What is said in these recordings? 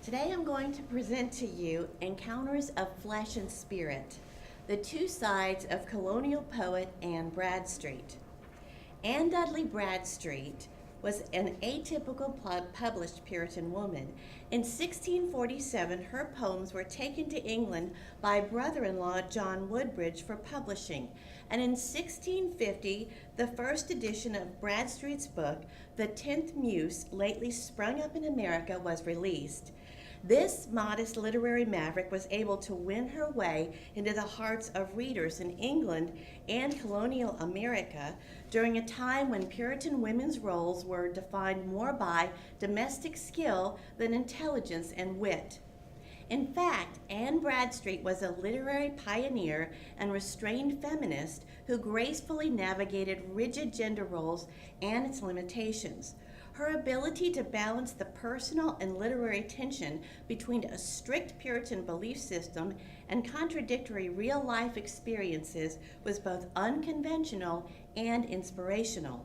Today I'm going to present to you Encounters of Flesh and Spirit, the two sides of colonial poet Anne Bradstreet. Anne Dudley Bradstreet was an atypical published Puritan woman. In 1647, her poems were taken to England by brother-in-law John Woodbridge for publishing, and in 1650, the first edition of Bradstreet's book, The 10th Muse, lately sprung up in America, was released. This modest literary maverick was able to win her way into the hearts of readers in England and colonial America during a time when Puritan women's roles were defined more by domestic skill than intelligence and wit. In fact, Anne Bradstreet was a literary pioneer and restrained feminist who gracefully navigated rigid gender roles and its limitations. Her ability to balance the personal and literary tension between a strict Puritan belief system and contradictory real-life experiences was both unconventional and inspirational.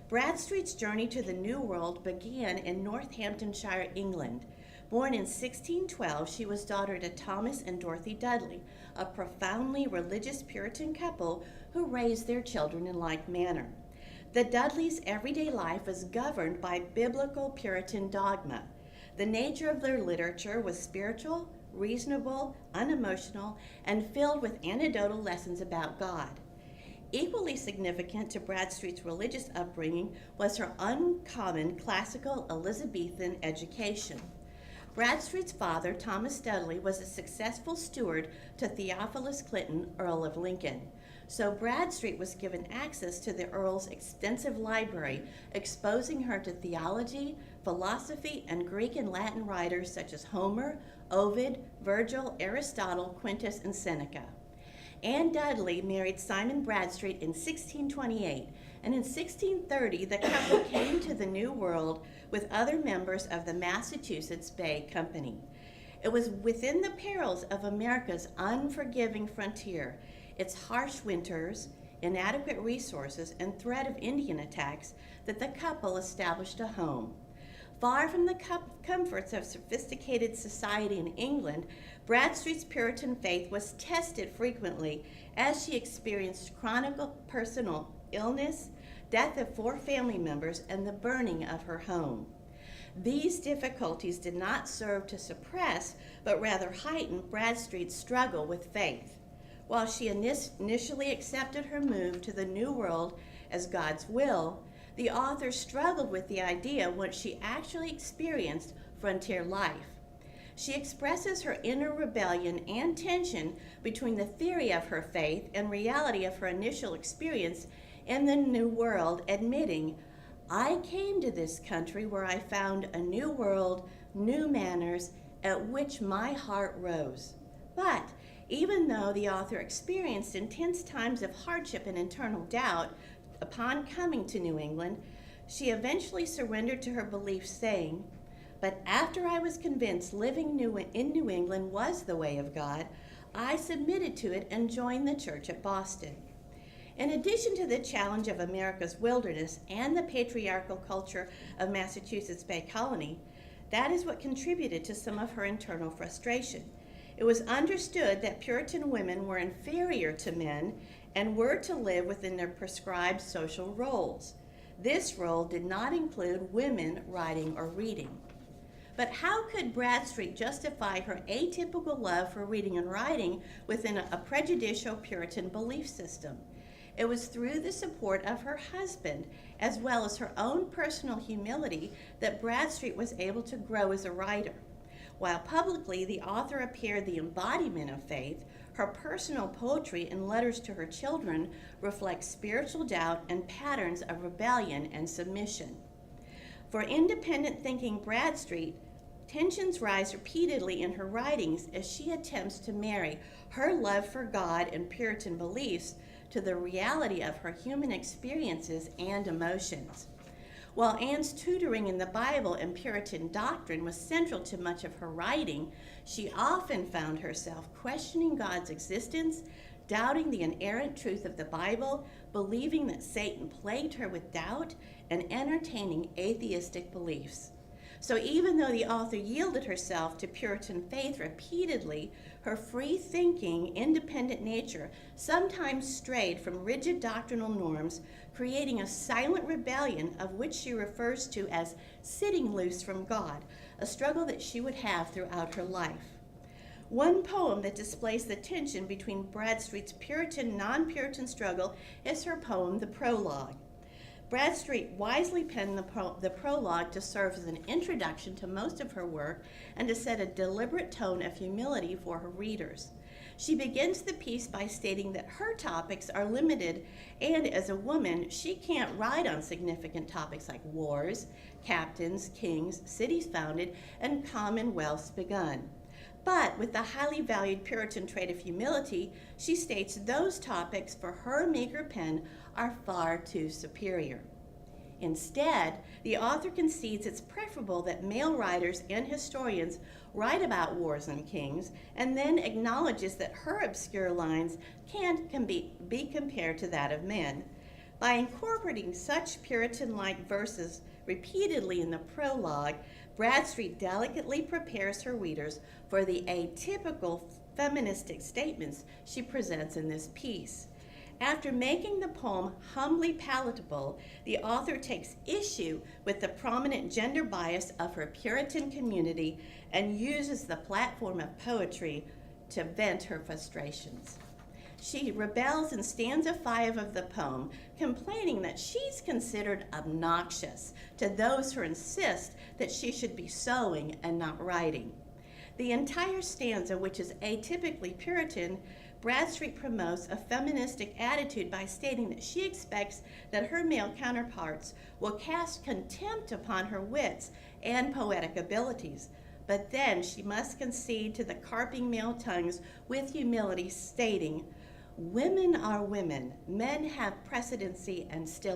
Bradstreet's journey to the New World began in Northamptonshire, England. Born in 1612, she was daughter to Thomas and Dorothy Dudley, a profoundly religious Puritan couple who raised their children in like manner. The Dudleys' everyday life was governed by biblical Puritan dogma. The nature of their literature was spiritual, reasonable, unemotional, and filled with anecdotal lessons about God. Equally significant to Bradstreet's religious upbringing was her uncommon classical Elizabethan education. Bradstreet's father, Thomas Dudley, was a successful steward to Theophilus Clinton, Earl of Lincoln. So Bradstreet was given access to the Earl's extensive library, exposing her to theology, philosophy, and Greek and Latin writers such as Homer, Ovid, Virgil, Aristotle, Quintus, and Seneca. Anne Dudley married Simon Bradstreet in 1628, and in 1630 the couple came to the New World with other members of the Massachusetts Bay Company. It was within the perils of America's unforgiving frontier, its harsh winters, inadequate resources, and threat of Indian attacks, that the couple established a home. Far from the comforts of sophisticated society in England, Bradstreet's Puritan faith was tested frequently as she experienced chronic personal illness, death of 4 family members, and the burning of her home. These difficulties did not serve to suppress, but rather heighten Bradstreet's struggle with faith. While she initially accepted her move to the New World as God's will, the author struggled with the idea once she actually experienced frontier life. She expresses her inner rebellion and tension between the theory of her faith and reality of her initial experience in the New World, admitting, "I came to this country where I found a new world, new manners, at which my heart rose." But even though the author experienced intense times of hardship and internal doubt upon coming to New England, she eventually surrendered to her beliefs, saying, "But after I was convinced living in New England was the way of God, I submitted to it and joined the church at Boston." In addition to the challenge of America's wilderness and the patriarchal culture of Massachusetts Bay Colony, that is what contributed to some of her internal frustration. It was understood that Puritan women were inferior to men and were to live within their prescribed social roles. This role did not include women writing or reading. But how could Bradstreet justify her atypical love for reading and writing within a prejudicial Puritan belief system? It was through the support of her husband, as well as her own personal humility, that Bradstreet was able to grow as a writer. While publicly the author appeared the embodiment of faith, her personal poetry and letters to her children reflect spiritual doubt and patterns of rebellion and submission. For independent thinking Bradstreet, tensions rise repeatedly in her writings as she attempts to marry her love for God and Puritan beliefs to the reality of her human experiences and emotions. While Anne's tutoring in the Bible and Puritan doctrine was central to much of her writing, she often found herself questioning God's existence, doubting the inerrant truth of the Bible, believing that Satan plagued her with doubt, and entertaining atheistic beliefs. So even though the author yielded herself to Puritan faith repeatedly, her free-thinking, independent nature sometimes strayed from rigid doctrinal norms, creating a silent rebellion of which she refers to as sitting loose from God, a struggle that she would have throughout her life. One poem that displays the tension between Bradstreet's Puritan, non-Puritan struggle is her poem, The Prologue. Bradstreet wisely penned the prologue to serve as an introduction to most of her work and to set a deliberate tone of humility for her readers. She begins the piece by stating that her topics are limited, and as a woman, she can't write on significant topics like wars, captains, kings, cities founded, and commonwealths begun. But with the highly valued Puritan trait of humility, she states those topics for her meager pen are far too superior. Instead, the author concedes it's preferable that male writers and historians write about wars and kings, and then acknowledges that her obscure lines can be compared to that of men. By incorporating such Puritan-like verses repeatedly in the prologue, Bradstreet delicately prepares her readers for the atypical feministic statements she presents in this piece. After making the poem humbly palatable, the author takes issue with the prominent gender bias of her Puritan community and uses the platform of poetry to vent her frustrations. She rebels in stanza 5 of the poem, complaining that she's considered obnoxious to those who insist that she should be sewing and not writing. The entire stanza, which is atypically Puritan, Bradstreet promotes a feministic attitude by stating that she expects that her male counterparts will cast contempt upon her wits and poetic abilities, but then she must concede to the carping male tongues with humility, stating, "Women are women, men have precedency and still